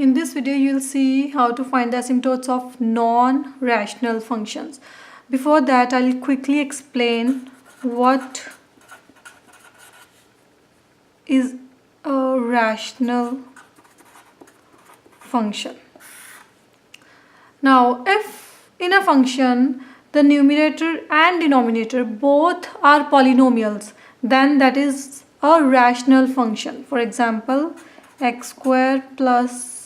In this video, you'll see how to find the asymptotes of non-rational functions. Before that, I'll quickly explain what is a rational function. Now, if in a function the numerator and denominator both are polynomials, then that is a rational function. For example, x squared plus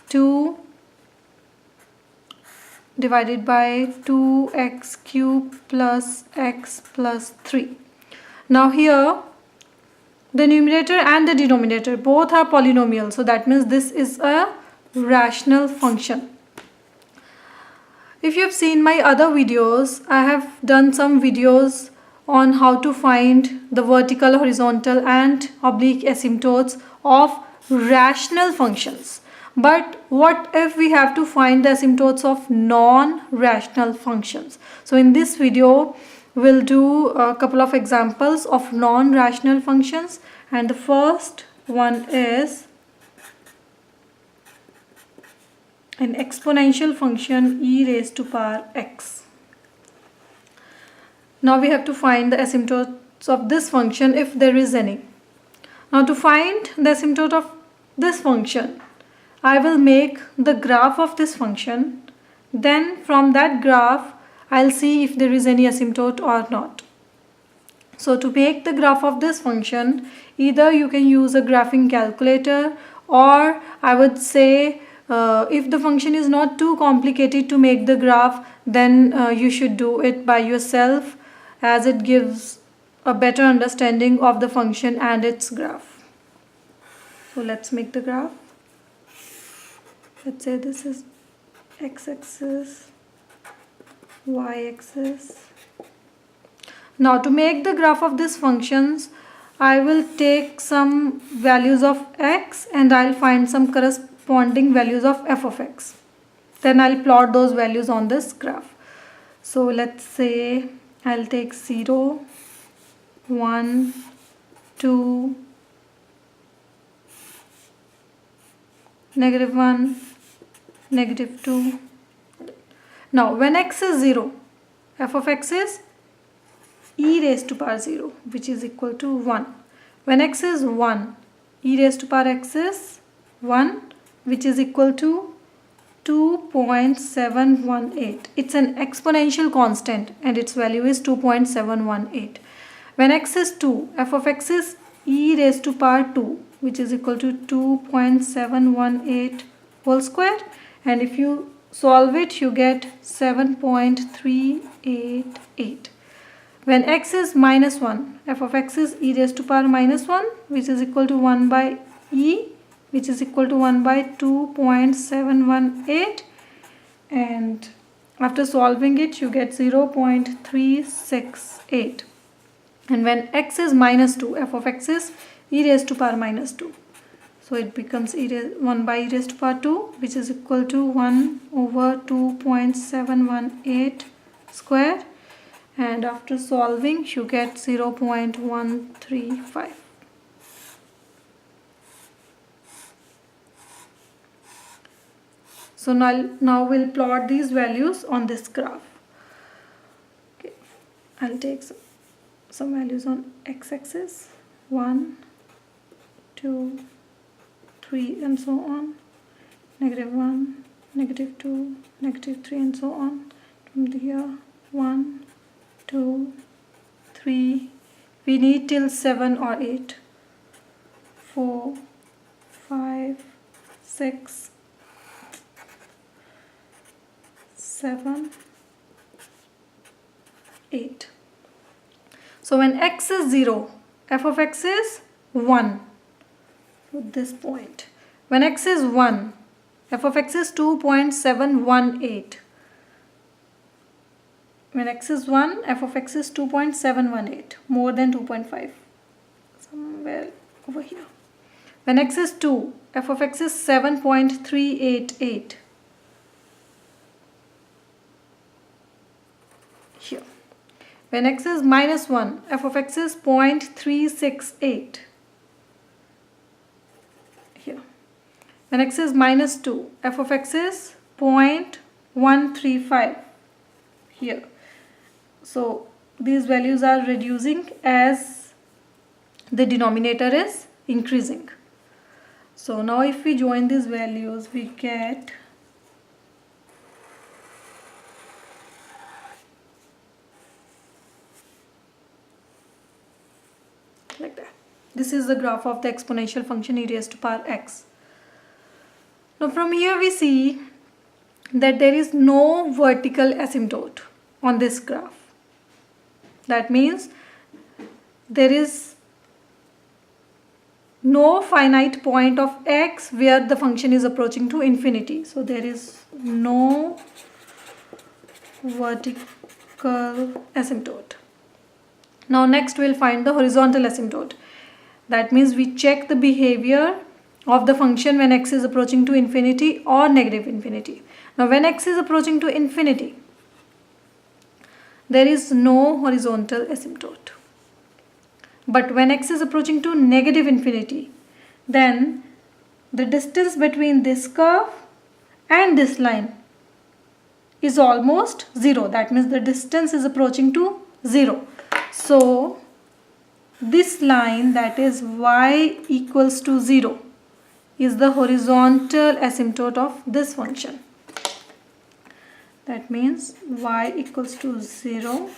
2 divided by 2x cubed plus x plus 3. Now here the numerator and the denominator both are polynomials, so that means this is a rational function. If you have seen my other videos, I have done some videos on how to find the vertical, horizontal and oblique asymptotes of rational functions. But what if we have to find the asymptotes of non-rational functions? So in this video, we'll do a couple of examples of non-rational functions, and the first one is an exponential function e raised to power x. Now we have to find the asymptotes of this function if there is any. Now to find the asymptote of this function, I will make the graph of this function. Then from that graph, I'll see if there is any asymptote or not. So to make the graph of this function, either you can use a graphing calculator, or I would say if the function is not too complicated to make the graph, then you should do it by yourself, as it gives a better understanding of the function and its graph. So let's make the graph. Let's say this is x-axis, y-axis. Now to make the graph of these functions, I will take some values of x and I'll find some corresponding values of f of x. Then I'll plot those values on this graph. So let's say I'll take 0, 1, 2, -1, -2. Now when x is 0, f of x is e raised to power 0, which is equal to 1. When x is 1, e raised to power x is 1, which is equal to 2.718. It's an exponential constant and its value is 2.718. When x is 2, f of x is e raised to power 2, which is equal to 2.718 whole square, and if you solve it, you get 7.388. When x is -1, f of x is e raised to power -1, which is equal to 1 by e, which is equal to 1 by 2.718, and after solving it, you get 0.368. And when x is -2, f of x is e raised to power -2. So it becomes 1 by e raised to power 2, which is equal to 1 over 2.718 square. And after solving, you get 0.135. So now we'll plot these values on this graph. Okay. I'll take some values on x-axis, 1, 2, 3 and so on, -1, -2, -3 and so on. From here, 1, 2, 3, we need till 7 or 8, 4, 5, 6, 7, 8. So when x is 0, f of x is 1 at this point. When x is 1, f of x is 2.718. When x is 1, f of x is 2.718, more than 2.5, somewhere over here. When x is 2, f of x is 7.388. Here. When x is -1, f of x is 0.368. Here. When x is minus 2, f of x is 0.135 here. So these values are reducing as the denominator is increasing. So now if we join these values, we get like that. This is the graph of the exponential function e raised to power x. Now from here we see that there is no vertical asymptote on this graph. That means there is no finite point of x where the function is approaching to infinity. So there is no vertical asymptote. Now next we'll find the horizontal asymptote. That means we check the behavior of the function when x is approaching to infinity or negative infinity. Now when x is approaching to infinity, there is no horizontal asymptote. But when x is approaching to negative infinity, then the distance between this curve and this line is almost 0. That means the distance is approaching to 0. So this line, that is y equals to 0, is the horizontal asymptote of this function. That means y equals to 0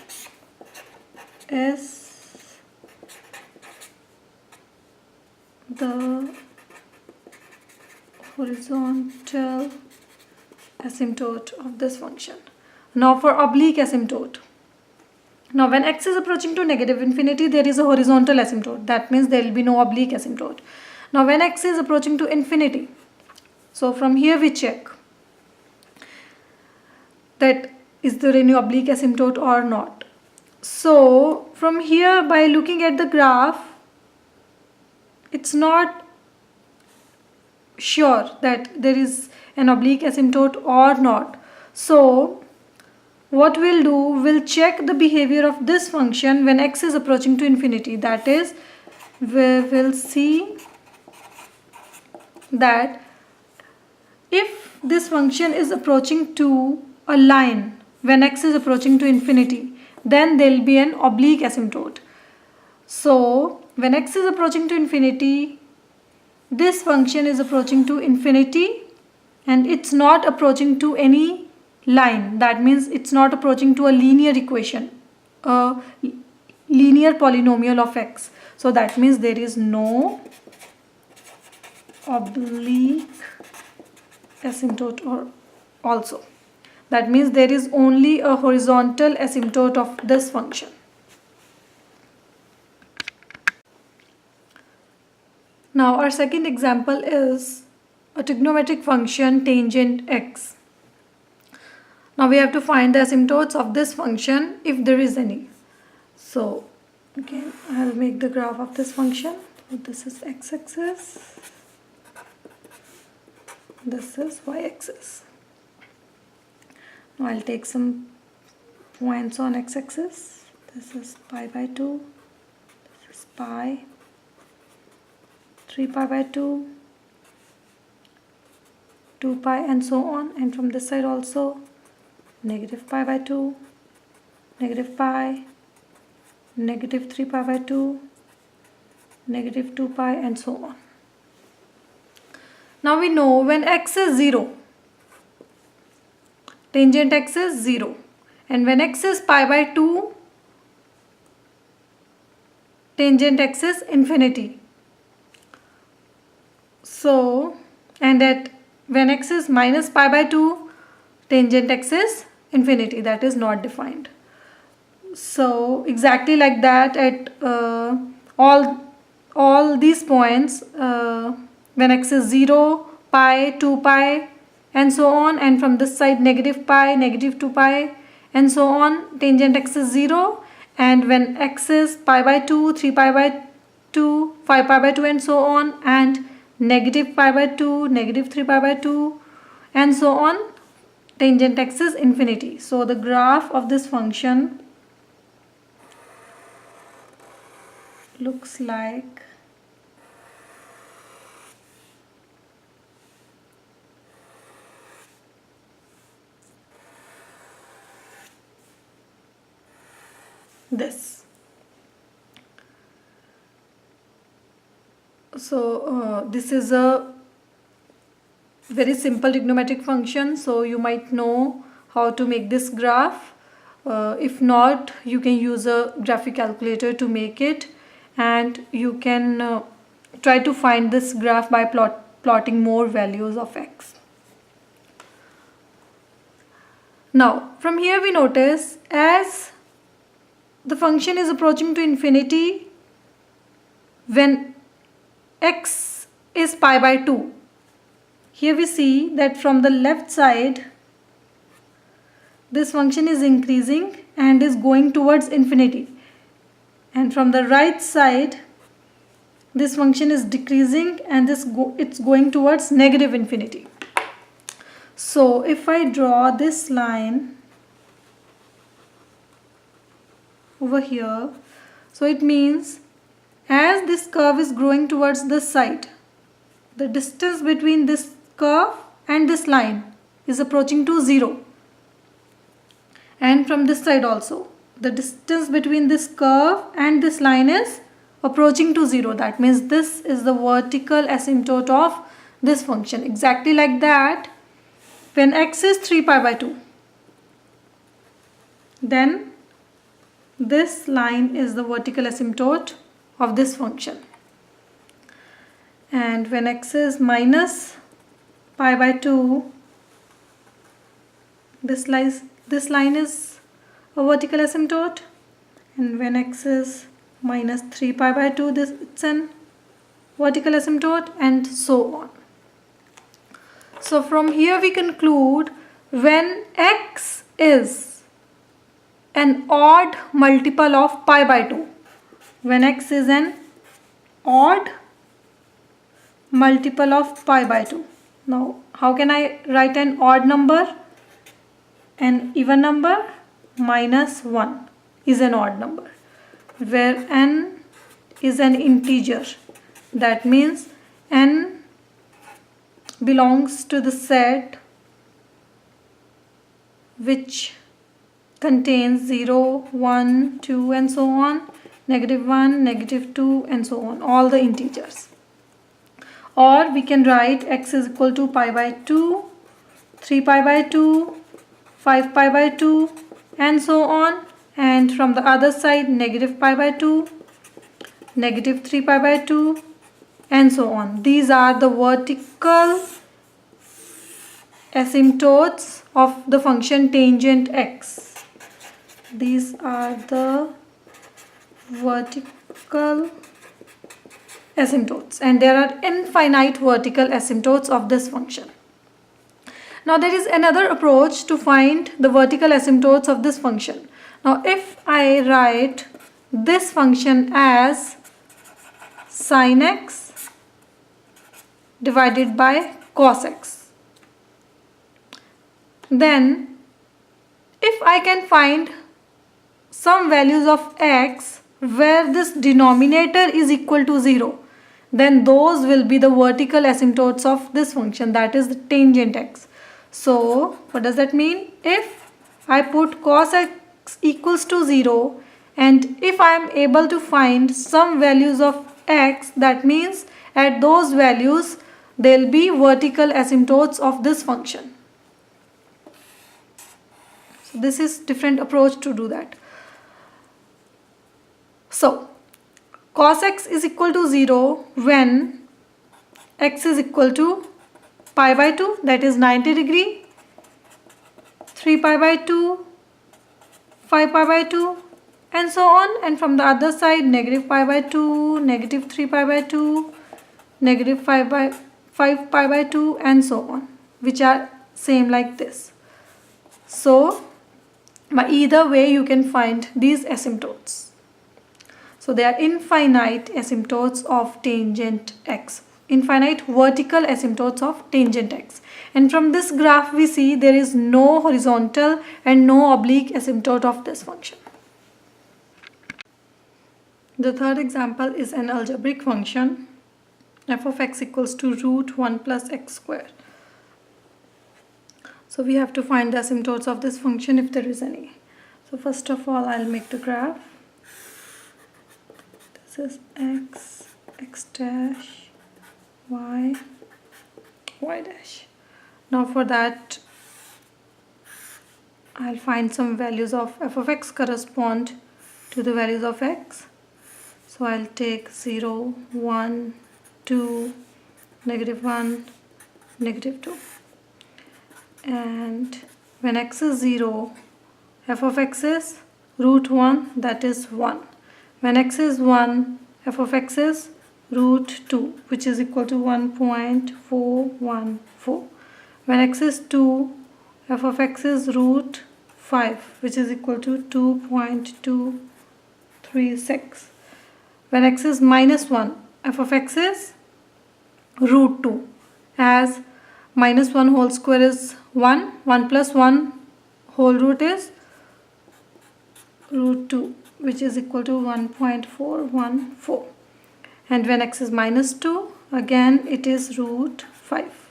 is the horizontal asymptote of this function. Now for oblique asymptote. Now when x is approaching to negative infinity, there is a horizontal asymptote. That means there will be no oblique asymptote. Now when x is approaching to infinity, so from here we check that is there any oblique asymptote or not. So from here, by looking at the graph, it's not sure that there is an oblique asymptote or not. So what we'll do, we'll check the behavior of this function when x is approaching to infinity. That is, we will see that if this function is approaching to a line when x is approaching to infinity, then there will be an oblique asymptote. So when x is approaching to infinity, this function is approaching to infinity and it's not approaching to any line. That means it's not approaching to a linear equation, a linear polynomial of x. So that means there is no oblique asymptote or also. That means there is only a horizontal asymptote of this function. Now our second example is a trigonometric function tangent x. Now we have to find the asymptotes of this function if there is any. So again, I'll make the graph of this function. This is x-axis, this is y-axis. Now I'll take some points on x-axis. This is pi by 2, this is pi, 3 pi by 2, 2 pi and so on, and from this side also negative pi by 2, negative pi, negative 3 pi by 2, negative 2 pi and so on. Now we know when x is 0, tangent x is 0, and when x is pi by 2, tangent x is infinity. So, and that when x is minus pi by 2, tangent x is infinity. That is not defined. So exactly like that at all these points, when x is 0, pi, 2 pi and so on, and from this side negative pi, negative 2 pi and so on, tangent x is 0, and when x is pi by 2, 3 pi by 2, 5 pi by 2 and so on, and negative pi by 2, negative 3 pi by 2 and so on, tangent x is infinity. So the graph of this function looks like this. So this is a very simple trigonometric function, so you might know how to make this graph. If not, you can use a graphic calculator to make it, and you can try to find this graph by plotting more values of x. Now from here we notice, as the function is approaching to infinity when x is pi by 2. Here we see that from the left side this function is increasing and is going towards infinity, and from the right side this function is decreasing and it's going towards negative infinity. So if I draw this line over here, so it means as this curve is growing towards this side, the distance between this curve and this line is approaching to 0. And from this side also, the distance between this curve and this line is approaching to 0. That means this is the vertical asymptote of this function. Exactly like that, when x is 3 pi by 2, then this line is the vertical asymptote of this function. And when x is minus pi by 2, this line is a vertical asymptote, and when x is minus 3 pi by 2, it's an vertical asymptote, and so on. So from here we conclude, when x is an odd multiple of pi by 2, when x is an odd multiple of pi by 2. Now how can I write an odd number? An even number minus 1 is an odd number, where n is an integer. That means n belongs to the set which contains 0, 1, 2 and so on, -1, -2 and so on, all the integers. Or we can write x is equal to pi by 2, 3 pi by 2, 5 pi by 2 and so on, and from the other side negative pi by 2, negative 3 pi by 2 and so on. These are the vertical asymptotes of the function tangent x. These are the vertical asymptotes, and there are infinite vertical asymptotes of this function. Now there is another approach to find the vertical asymptotes of this function. Now if I write this function as sin x divided by cos x, then if I can find some values of x where this denominator is equal to 0, then those will be the vertical asymptotes of this function, that is the tangent x. So what does that mean? If I put cos x equals to 0, and if I am able to find some values of x, that means at those values there will be vertical asymptotes of this function. So this is different approach to do that. So cos x is equal to 0 when x is equal to pi by 2, that is 90 degree, 3 pi by 2, 5 pi by 2 and so on, and from the other side negative pi by 2, negative 3 pi by 2, negative 5 pi by 2 and so on, which are same like this. So by either way you can find these asymptotes. So they are infinite asymptotes of tangent x, infinite vertical asymptotes of tangent x. And from this graph we see there is no horizontal and no oblique asymptote of this function. The third example is an algebraic function f of x equals to root 1 plus x squared. So we have to find the asymptotes of this function if there is any. So first of all I'll make the graph. This is x dash, y dash. Now for that I'll find some values of f of x correspond to the values of x. So I'll take 0, 1, 2, -1, -2. And when x is 0, f of x is root 1, that is 1. When x is 1, f of x is root 2, which is equal to 1.414. When x is 2, f of x is root 5, which is equal to 2.236. When x is -1, f of x is root 2, as -1 whole square is 1, 1 plus 1 whole root is root 2, which is equal to 1.414. And when x is -2, again it is root 5,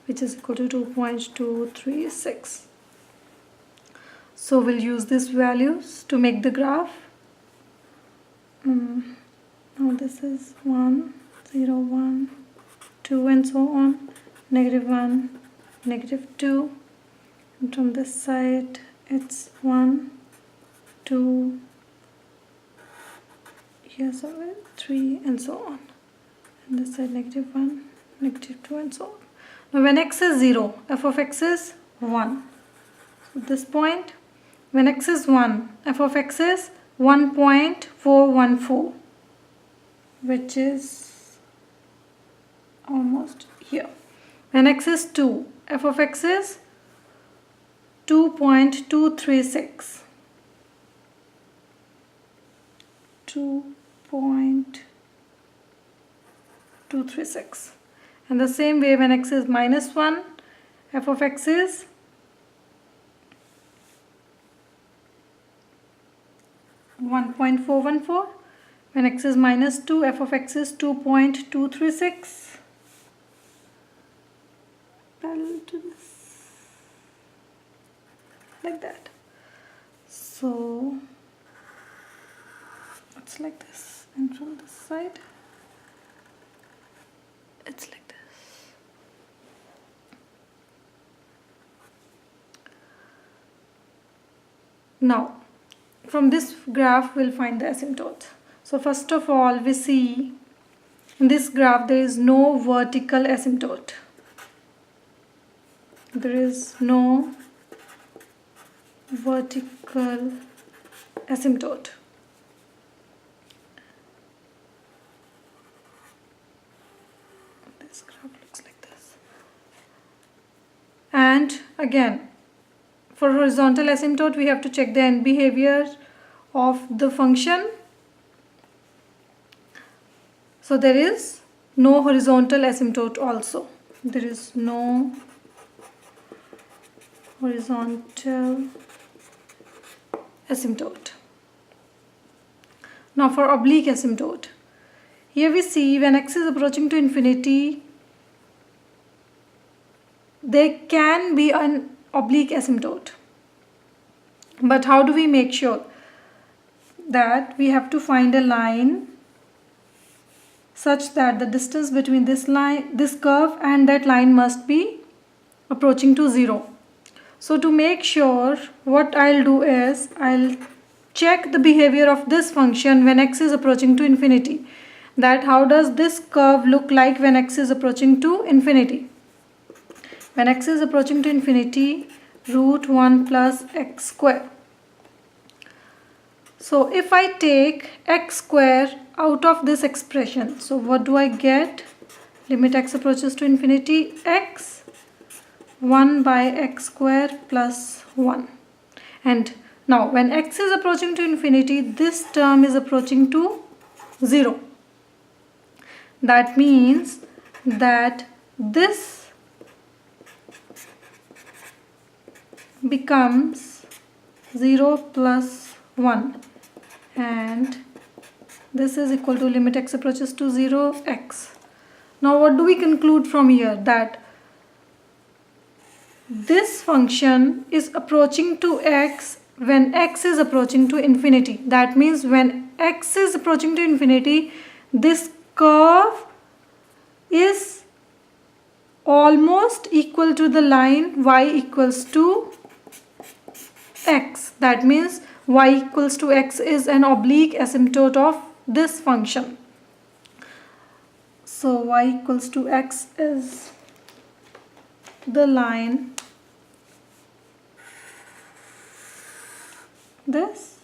which is equal to 2.236. So we'll use these values to make the graph. Now this is 1, 0, 1, 2 and so on, -1, -2, and from this side it's 1, 2, here somewhere 3 and so on, and this side -1, -2 and so on. Now when x is 0, f of x is 1. So at this point, when x is 1, f of x is 1.414, which is almost here. When x is 2, f of x is 2.236. 2.236. And the same way, when x is -1, f of x is 1.414. When x is -2, f of x is 2.236. Parallel to this, like that. So it's like this, and from this side it's like this. Now from this graph we'll find the asymptote. So first of all, we see in this graph there is no vertical asymptote. There is no vertical asymptote. This graph looks like this. And again, for horizontal asymptote, we have to check the end behavior of the function. So there is no horizontal asymptote also. There is no horizontal asymptote. Now for oblique asymptote, here we see when x is approaching to infinity, there can be an oblique asymptote. But how do we make sure? That we have to find a line such that the distance between this line, this curve and that line must be approaching to 0. So to make sure, what I'll do is I'll check the behavior of this function when x is approaching to infinity. That how does this curve look like when x is approaching to infinity? When x is approaching to infinity, root 1 plus x square. So if I take x square out of this expression, so what do I get? Limit x approaches to infinity, x 1 by x square plus 1. And now when x is approaching to infinity, this term is approaching to 0. That means that this becomes 0 plus 1, and this is equal to limit x approaches to 0, x. Now what do we conclude from here? That this function is approaching to x when x is approaching to infinity. That means when x is approaching to infinity, this curve is almost equal to the line y equals to x. That means y equals to x is an oblique asymptote of this function. So y equals to x is the line this.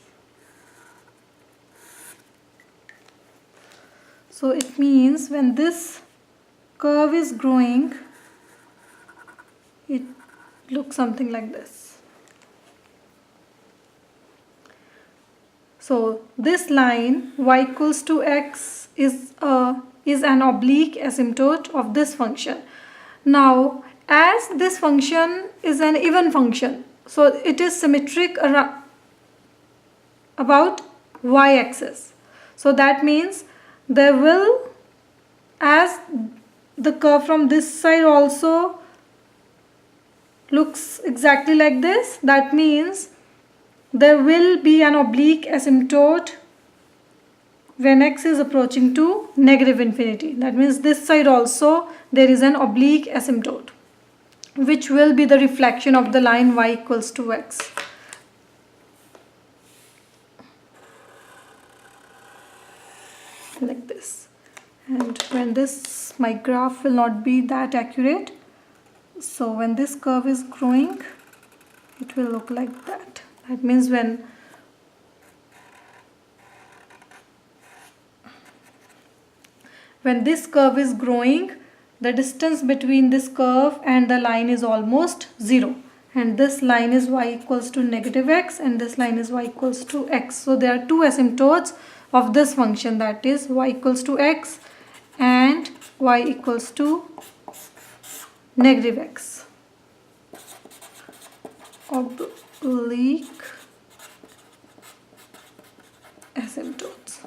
So it means when this curve is growing, it looks something like this. So this line y equals to x is an oblique asymptote of this function. Now, as this function is an even function, so it is symmetric about y-axis. So that means there will, as the curve from this side also looks exactly like this, that means there will be an oblique asymptote when x is approaching to negative infinity. That means this side also there is an oblique asymptote, which will be the reflection of the line y equals to x. Like this. And when this, my graph will not be that accurate. So when this curve is growing, it will look like that. That means when this curve is growing, the distance between this curve and the line is almost 0. And this line is y equals to negative x and this line is y equals to x. So there are two asymptotes of this function, that is y equals to x and y equals to negative x. Oblique asymptotes.